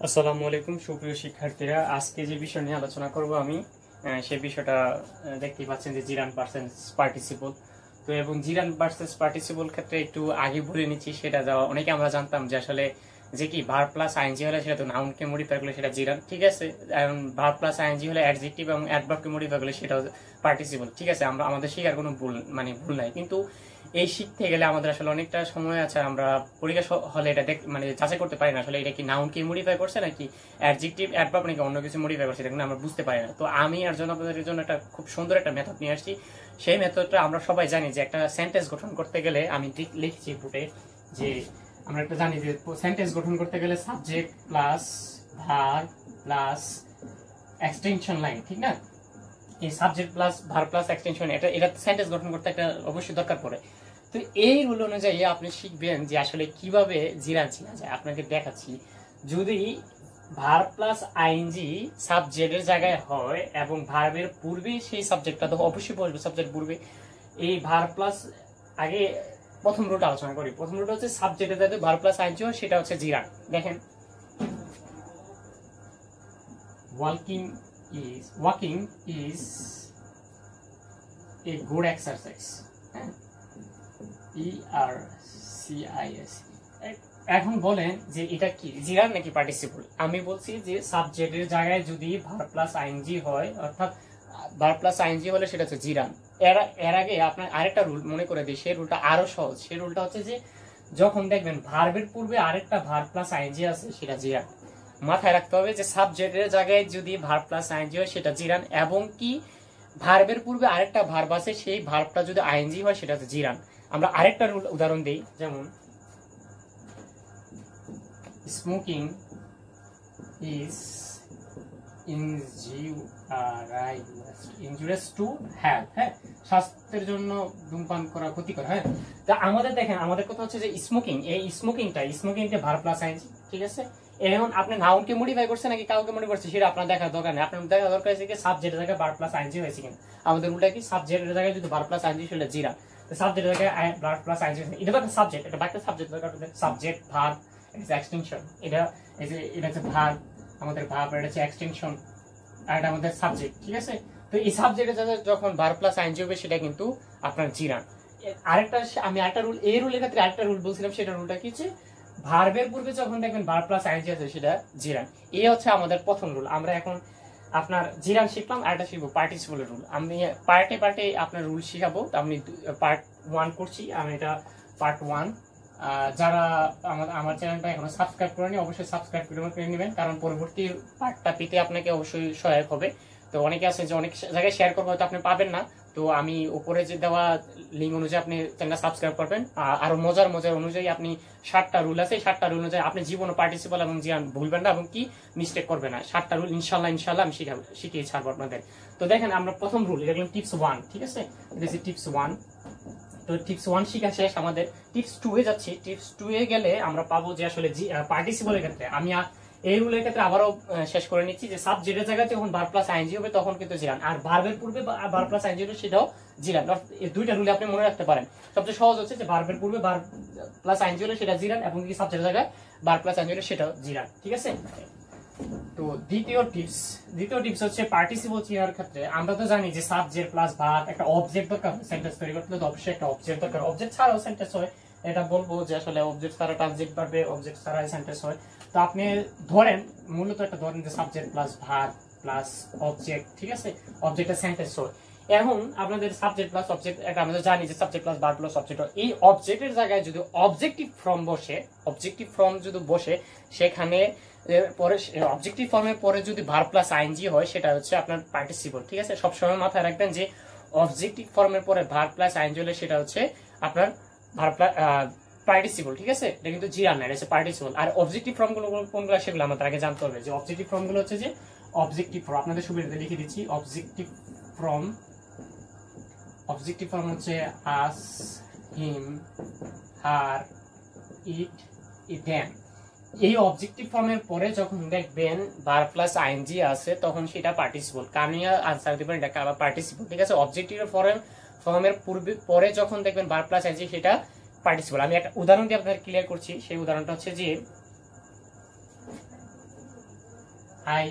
আসসালামু আলাইকুম সুপ্রিয় শিক্ষার্থীরা, আজকে যে বিষয় নিয়ে আলোচনা করব আমি সেই বিষয়টা দেখতেই পাচ্ছেন যে জিরান ভার্সেস পার্টিসিপল। তো এবং জিরান ভার্সেস পার্টিসিপল ক্ষেত্রে একটু আগে বলে নিচ্ছি, সেটা যাওয়া অনেকে আমরা জানতাম যে আসলে যে কি ভার প্লাস আইএনজি হলে সেটা তো নাউনকে মডিফাই করলে সেটা জিরান, ঠিক আছে। এবং ভার প্লাস আইএনজি হলে অ্যাডজেক্টিভ এবং অ্যাডভার্বকে মডিফাই করলে সেটা পার্টিসিপল, ঠিক আছে। আমাদের শেখার কোনো ভুল নাই, কিন্তু এই শিখতে গেলে আমাদের আসলে অনেকটা সময় আছে। আমরা পরীক্ষা হলে এটা যাচাই করতে পারি না আসলে এটা কি নাউনকে মডিফাই করছে নাকি অ্যাডজেক্টিভ অ্যাডভার্ব নাকি অন্য কিছু মডিফাই করছে, এটা কিন্তু আমরা বুঝতে পারি না। তো আমি আর জন্য আপনাদের জন্য একটা খুব সুন্দর একটা মেথড নিয়ে আসছি। সেই মেথডটা আমরা সবাই জানি যে একটা সেন্টেন্স গঠন করতে গেলে, আমি লিখছি বুটে যে আমরা একটা জানি যে সেন্টেন্স গঠন করতে গেলে subject plus verb plus extension line, ঠিক না? এই subject plus verb plus extension এটা সেন্টেন্স গঠন করতে একটা অবশ্যই দরকার পড়ে। তো এই রুল অনুযায়ী আপনি শিখবেন যে আসলে কিভাবে জিরান চেনা যায়। আপনাকে দেখাচ্ছি, যদি ভার্ব প্লাস আইএনজি সাবজেক্টের জায়গায় হয় এবং ভার্বের পূর্বে সেই সাবজেক্টটা তো অবশ্যই বসবে সাবজেক্ট পূর্বে। এই ভার্ব প্লাস আগে প্রথম রুলটা আলোচনা করি। প্রথম রুলটা হচ্ছে সাবজেক্টের জায়গায় ভার্ব প্লাস আইএনজি হয়, সেটা হচ্ছে জিরান। দেখেন, walking is a good exercise. ERCIS। এখন বলেন যে এটা কি জিরান নাকি পার্টিসিপল? আমি বলছি যে সাবজেক্টের জায়গায় যদি ভার্ব প্লাস আইএনজি হয়, অর্থাৎ ভার্ব প্লাস আইএনজি হলে সেটা হচ্ছে জিরান। এর আগে আপনার আরেকটা রুল মনে করে দিই, সেই রুলটা আরো সহজ। সেই রুলটা হচ্ছে যে যখন দেখবেন ভার্বের পূর্বে আরেকটা ভার্ব প্লাস আইএনজি আছে সেটা জিরান। মাথায় রাখতে হবে যে সাবজেক্টের জায়গায় যদি ভার্ব প্লাস আইএনজি হয় সেটা জিরান, এবং কি ভার্বের পূর্বে আরেকটা ভার্ব আছে সেই ভার্বটা যদি আইএনজি হয় সেটা হচ্ছে জিরান। আমরা আরেকটা উদাহরণ দিই, যেমন smoking is injurious to health. হ্যাঁ, স্বাস্থ্যের জন্য ধূমপান করা ক্ষতিকর। হ্যাঁ, তা আমাদের দেখেন, আমাদের কথা হচ্ছে যে স্মোকিং, এই স্মোকিংটা ভার্ব প্লাস আইএনজি, ঠিক আছে। এখন আপনি নাউনকে মডিফাই করছে নাকি কাউকে মডিফাই করছে সেটা আপনার দেখার দরকার নেই। আপনার দেখা দরকার আছে কি সাবজেক্টের জায়গায় ভার্ব প্লাস আইএনজি হয়েছে কিনা। আমাদের রুলটা কি, সাবজেক্টের জায়গায় যদি ভার্ব প্লাস আইএনজি সেটা জিরা, সাবজেক্টের জায়গায় ভার্ব প্লাস আইএনজি, এটা একটা সাবজেক্ট, এটা একটা সাবজেক্ট দরকার। সাবজেক্ট ভার্ব এক্সটেনশন, এটা হচ্ছে ভার্ব, আমাদের ভার্ব, এটা হচ্ছে এক্সটেনশন, আর এটা আমাদের সাবজেক্ট, ঠিক আছে। তো এই সাবজেক্টের জায়গায় যখন ভার্ব প্লাস আইএনজি হবে সেটা কিন্তু আপনার জিরান। আমি আরেকটা রুল, এই রুলের ক্ষেত্রে আরেকটা রুল বলছিলাম, সেটা রুলটা কি, ভার্বের পূর্বে যখন দেখবেন ভার্ব প্লাস আইএনজি আছে সেটা জিরান। এই হচ্ছে আমাদের প্রথম রুল। আমরা এখন আপনার জিরান শিখলাম, আর একটা শিখবো পার্টিসিপলের রুল। আমি পার্টে আপনার রুল শিখাবো। আমি পার্ট 1 করছি, আমি এটা পার্ট 1। যারা আমার চ্যানেলটা এখনো সাবস্ক্রাইব করেনি অবশ্যই সাবস্ক্রাইব করে নেবেন, কারণ পরবর্তী পার্টটা পেতে আপনাকে অবশ্যই সহায়ক হবে। তো অনেকে আছে যে অনেক জায়গায় শেয়ার করবো, হয়তো আপনি পাবেন না। তো আমি উপরে যে দেওয়া লিঙ্ক অনুযায়ী আপনি চ্যানেলটা সাবস্ক্রাইব করবেন। আরো মজার অনুযায়ী আপনি 7টা রুল আছে, 7টা রুল অনুযায়ী আপনি জীবনে পার্টিসিপল এবং জিরান ভুলবেন না এবং কি মিস্টেক করবেন না। 7টা রুল ইনশাল্লাহ আমি শিখিয়ে ছাড়বো আপনাদের। তো দেখেন, আমরা প্রথম রুল, এটা টিপস 1, ঠিক আছে। এটা টিপস 1। তো টিপস 1 শিখা শেষ, আমাদের টিপস 2 এ যাচ্ছি। টিপস 2 এ গেলে আমরা পাবো যে আসলে পার্টিসিপলের ক্ষেত্রে আমি এই রুলের ক্ষেত্রে আবারও শেষ করে নিচ্ছি যে সাবজেক্টের জায়গায় যখন ভার্ব প্লাস আইএনজি হবে তখন কিন্তু জিরান, আর ভার্বের পূর্বে ভার্ব প্লাস আইএনজি হবে সেটাও জিরান। এই দুইটা রুলে আপনি মনে রাখতে পারেন। সবচেয়ে সহজ হচ্ছে যে ভার্বের পূর্বে ভার্ব প্লাস আইএনজি হলে সেটা জিরান, এবং কি সাবজেক্টের জায়গায় ভার্ব প্লাস আইএনজি হলে সেটাও জিরান, ঠিক আছে। তো দ্বিতীয় টিপস হচ্ছে পার্টিসিপল চেনার ক্ষেত্রে আমরা তো জানি যে সাবজেক্ট প্লাস ভার্ব, একটা অবজেক্ট দরকার। সেন্টেন্স তৈরি করতে হলে অবশ্যই একটা অবজেক্ট দরকার। অবজেক্ট ছাড়াও সেন্টেন্স হয়, এটা বলবো যে আসলে অবজেক্ট ছাড়া ট্রানজিট পারবে, অবজেক্ট ছাড়া সেন্টেন্স হয়। তো আপনি মূলত একটা ধরেন যে subject plus verb plus object, ঠিক আছে, অবজেক্টের সেন্টেন্স হয়। এখন আপনাদের সাবজেক্ট প্লাস অবজেক্ট, এটা আমরা জানি যে subject plus verb plus object. এই অবজেক্টের জায়গায় যদি অবজেক্টিভ ফর্ম যদি বসে, সেখানে পরে অবজেক্টিভ ফর্মের পরে যদি ভার্ব প্লাস আইএনজি হয় সেটা হচ্ছে আপনার পার্টিসিপল, ঠিক আছে। সবসময় মাথায় রাখবেন যে অবজেক্টিভ ফর্মের পরে ভার্ব প্লাস আইএনজি হলে সেটা হচ্ছে আপনার ভার্ব প্লাস পার্টিসিপল, ঠিক আছে। এটা কিন্তু জিরান না, এটা হচ্ছে পার্টিসিপল। আর অবজেক্টিভ ফর্মগুলো কোনগুলো সেগুলো আমাদের আগে জানতে হবে। যে অবজেক্টিভ ফর্মগুলো হচ্ছে যে অবজেক্টিভ ফর্ম, আপনাদের সুবিধাতে লিখে দিচ্ছি। অবজেক্টিভ ফর্ম হচ্ছে আস, হিম, হার, ইট, দেম। এই অবজেক্টিভ ফর্মের পরে যখন দেখবেন ভার্ব প্লাস আইএনজি আছে তখন সেটা পার্টিসিপল। কানিয়া আনসার দিবেন এটা পার্টিসিপল, ঠিক আছে। অবজেক্টিভ ফর্মের পরে যখন দেখবেন ভার্ব প্লাস আইএনজি সেটা পার্টিসিপল। আমি একটা উদাহরণ দিয়ে আপনাদের ক্লিয়ার করছি। সেই উদাহরণটা হচ্ছে যে আই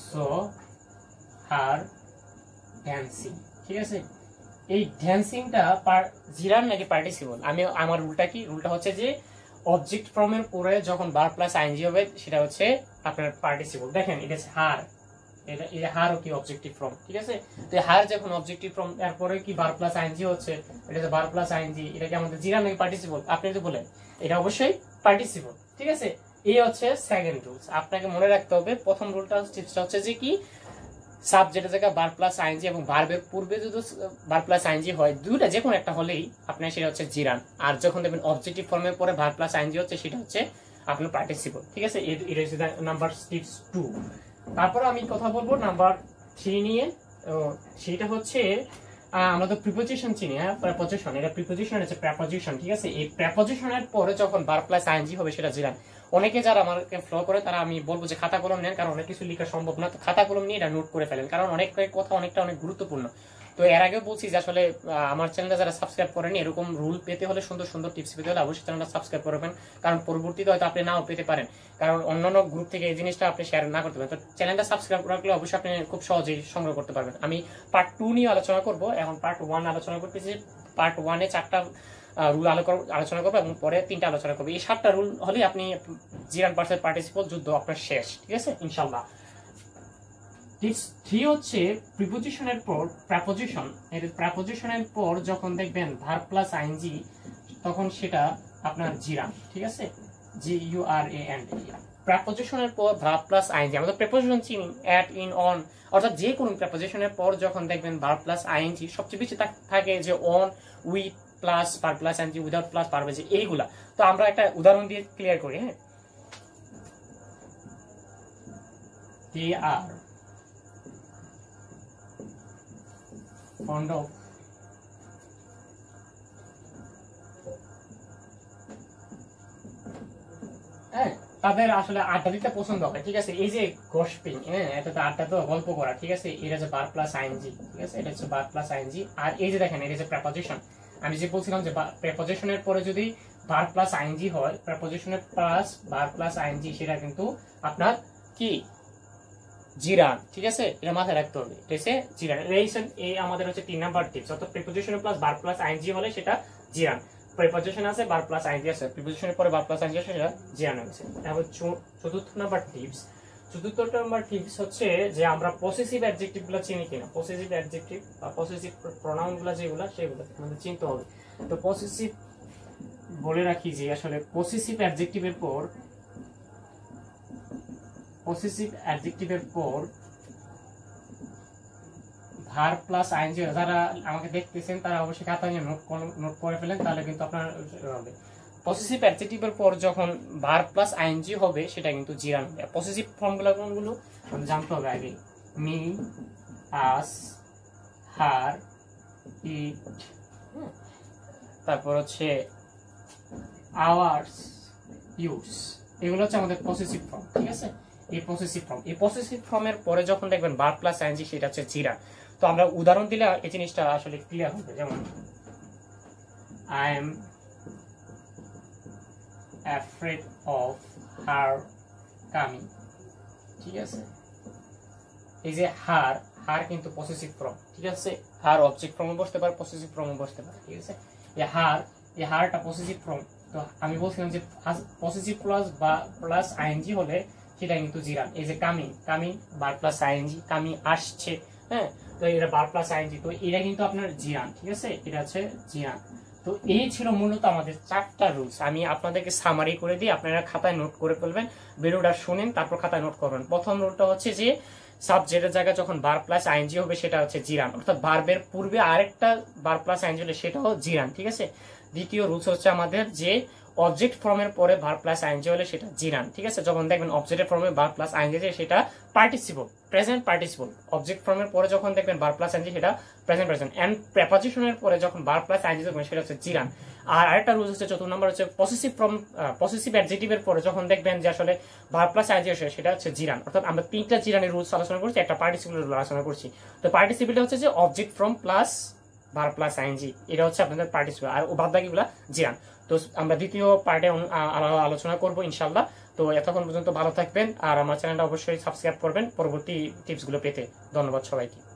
সো হার ড্যান্সিং, ঠিক আছে। এই ড্যান্সিংটা জিরান নাকি পার্টিসিপল? আমি আমার রুলটা কি, রুলটা হচ্ছে যে অবজেক্ট ফর্মের পরে যখন ভার্ব প্লাস আইএনজি হবে সেটা হচ্ছে আপনার পার্টিসিপল। দেখেন এটা হচ্ছে হার, এটা হারও কি অবজেক্টিভ ফর্ম, ঠিক আছে। তো হার যখন অবজেক্টিভ ফর্ম এরপরে কি ভার্ব প্লাস আইএনজি হচ্ছে, এটা হচ্ছে ভার্ব প্লাস আইএনজি, এটা কি আমাদের জিরান নাকি পার্টিসিপল? আপনি যদি বলেন এটা অবশ্যই পার্টিসিপল, ঠিক আছে। এই হচ্ছে সেকেন্ড রুলস। আপনাকে মনে রাখতে হবে প্রথম রুলটা টিপসটা হচ্ছে যে কি সাবজেক্টের জায়গায় ভার্ব প্লাস আইএনজি এবং ভার্বের পূর্বে যদি ভার্ব প্লাস আইএনজি হয় দুইটা যে কোনো একটা হলেই আপনার সেটা হচ্ছে জিরান। আর যখন দেখবেন অবজেক্টিভ ফর্মের পরে ভার্ব প্লাস আইএনজি হচ্ছে সেটা হচ্ছে আপনার পার্টিসিপল, ঠিক আছে। এটা হচ্ছে নাম্বার টিপস 2। তারপর আমি কথা বলবো নাম্বার 3 নিয়ে। সেটা হচ্ছে আমরা তো প্রিপোজিশন চিনি, হ্যাঁ প্রিপোজিশন, এটা প্রিপোজিশন হচ্ছে প্রিপোজিশন, ঠিক আছে। এই প্রিপোজিশনের পরে যখন ভার্ব প্লাস আইএনজি হবে সেটা জিরান। অনেকে যারা আমাকে ফলো করে তারা আমি বলবো যে খাতা কলম নেন, কারণ অনেক কিছু লেখা সম্ভব না, তো খাতা কলম নিয়ে এটা নোট করে ফেলেন, কারণ অনেক কথা অনেক গুরুত্বপূর্ণ। তো এর আগেও বলছি যে আসলে আমার চ্যানেলটা যারা সাবস্ক্রাইব করেনি, এরকম রুল পেতে হলে সুন্দর সুন্দর টিপস পেতে হলে অবশ্যই চ্যানেলটা সাবস্ক্রাইব করবেন, কারণ পরবর্তীতে হয়তো আপনি নাও পেতে পারেন, কারণ অন্যান্য গ্রুপ থেকে এই জিনিসটা আপনি শেয়ার না করতে পারেন। তো চ্যানেলটা সাবস্ক্রাইব রাখলে অবশ্যই আপনি খুব সহজেই সংগ্রহ করতে পারবেন। আমি পার্ট 2 নিয়ে আলোচনা করব, এখন পার্ট 1 আলোচনা করতেছি। পার্ট 1-এ 4টা রুল আলোচনা করবো এবং পরে 3টা আলোচনা করবো। এই 7টা রুল হলে আপনি জিরান পার্সেন্ট পার্টিসিপল যুদ্ধ আপনার শেষ, ঠিক আছে ইনশাল্লাহ। টিপস 3 হচ্ছে প্রিপোজিশনের পর প্রিপোজিশন, এর প্রিপোজিশনের পর যখন দেখবেন ভার্ব প্লাস আইএনজি তখন সেটা আপনার জিরান, ঠিক আছে। GURAN। প্রিপোজিশনের পর ভার্ব প্লাস আইএনজি, আমরা তো প্রিপোজিশন চিনি অ্যাট, ইন, অন, অর্থাৎ যে কোনো প্রিপোজিশনের পর যখন দেখবেন ভার্ব প্লাস আইএনজি সবচেয়ে বেশি থাকে যে on, with plus verb plus ING, without plus verb ING, এইগুলা। তো আমরা একটা উদাহরণ দিয়ে ক্লিয়ার করি, হ্যাঁ। They are fond of তাদের আসলে আড্ডা দিতে পছন্দ হয়, ঠিক আছে। এই যে গসপিং, হ্যাঁ এটা তো আড্ডা, তো গল্প করা, ঠিক আছে। এটা হচ্ছে ভার্ব প্লাস আইএনজি, ঠিক আছে, এটা হচ্ছে ভার্ব প্লাস আইএনজি। আর এই যে দেখেন এটা হচ্ছে প্রিপোজিশন। আমি যে বলছিলাম যে প্রিপোজিশনের পরে যদি ভার্ব প্লাস আইএনজি হয়, প্রিপোজিশনের প্লাস ভার্ব প্লাস আইএনজি, সেটা কিন্তু আপনার কি জিরান, ঠিক আছে। এটা মাথায় রাখতে হবে, এটা হচ্ছে জিরান। এই আমাদের হচ্ছে 3 নাম্বার টিপস, অর্থাৎ প্রিপোজিশনের প্লাস ভার্ব প্লাস আইএনজি হলে সেটা জিরান। প্রিপোজিশন আছে ভার্ব প্লাস আইএনজি আছে, প্রিপোজিশনের পরে ভার্ব প্লাস আইএনজি আছে, সেটা জিরান আছে। তারপর 4th number tips. 4th number tips হচ্ছে যে আমরা পসেসিভ অ্যাডজেক্টিভ গুলো চিনি কিনা। পসেসিভ অ্যাডজেক্টিভ বা পসেসিভ প্রোনাউন গুলো যেগুলো সেগুলো আমাদের চিনতে হবে। তো পসেসিভ বলে রাখি যে আসলে পসেসিভ অ্যাডজেক্টিভের পর ভার্ব প্লাস আইএনজি, যারা আমাকে দেখতেছেন তারা অবশ্যই খাতায় নোট করে ফেলেন, তাহলে কিন্তু আপনার হবে। পসেসিভ অ্যাডজেক্টিভের পর যখন ভার্ব প্লাস আইএনজি হবে সেটা কিন্তু জিরান হবে। পসেসিভ ফর্মগুলো কোনগুলো জানতে হবে আগে। মি, আস, হার, ইট, তারপর হচ্ছে আওয়ার্স, ইউজ, এগুলো হচ্ছে আমাদের পসেসিভ ফর্ম, ঠিক আছে। এই পসেসিভ ফর্মের পরে যখন দেখবেন ভার্ব প্লাস আইএনজি সেটা হচ্ছে জিরান। তো আমরা উদাহরণ দিলে এই জিনিসটা আসলে ক্লিয়ার হবে। যেমন I am afraid of her coming, ঠিক আছে। এই যে হার কিন্তু পসেসিভ ফর্ম, ঠিক আছে। হার অবজেক্ট ফর্মে বসতে পারে, পসেসিভ ফর্মে বসতে পারে, ঠিক আছে। এই হারটা পসেসিভ ফর্ম। তো আমি বলছিলাম যে পসেসিভ প্লাস আইএনজি হলে সেটা কিন্তু জিরান। এই যে coming verb plus ING, coming আসছে, হ্যাঁ, তো এটা ভার্ব প্লাস আইএনজি, তো এটা কিন্তু আপনার জিরান, ঠিক আছে। এটা হচ্ছে জিরান। তো এই ছিল মূলত আমাদের 4টা রুলস। আমি আপনাদেরকে সামারি করে দিই, আপনারা খাতায় নোট করে ফেলবেন, ভিডিওটা শুনেন তারপর খাতায় নোট করবেন। প্রথম রুলটা হচ্ছে যে সাবজেক্টের জায়গায় যখন ভার্ব প্লাস আইএনজি হবে সেটা হচ্ছে জিরান, অর্থাৎ ভার্বের পূর্বে আরেকটা ভার্ব প্লাস আইএনজি হলে সেটাও জিরান, ঠিক আছে। দ্বিতীয় রুলস হচ্ছে আমাদের যে অবজেক্ট ফর্মের পরে ভার্ব প্লাস আইএনজি হলে সেটা জিরান, ঠিক আছে। যখন দেখবেন অবজেক্ট ফর্মে ভার্ব প্লাস আইএনজি সেটা পার্টিসিপল, প্রেজেন্ট পার্টিসিপল। অবজেক্ট ফর্মের পরে যখন দেখবেন ভার্ব প্লাস আইএনজি সেটা প্রেজেন্ট এন্ড প্রিপোজিশনের পরে যখন ভার্ব প্লাস আইএনজি দেখবেন সেটা হচ্ছে জিরান। আর আরেকটা রুলস হচ্ছে 4 নম্বর হচ্ছে পসেসিভ অ্যাডজেক্টিভের পরে যখন দেখবেন যে আসলে ভার্ব প্লাস আইএনজি আসে সেটা হচ্ছে জিরান। অর্থাৎ আমরা 3টা জিরানের রুলস আলোচনা করছি, একটা পার্টিসিপল রুল আলোচনা করছি। তো পার্টিসিপলটা হচ্ছে যে object form plus verb plus ING, এটা হচ্ছে আপনাদের পার্টিসিপল, আর বাদ বাকিগুলা জিরান। তো আমরা দ্বিতীয় পার্টে আলোচনা করব ইনশাআল্লাহ। তো এতক্ষণ পর্যন্ত ভালো থাকবেন, আর আমার চ্যানেলটা অবশ্যই সাবস্ক্রাইব করবেন পরবর্তী টিপসগুলো পেতে। ধন্যবাদ সবাইকে।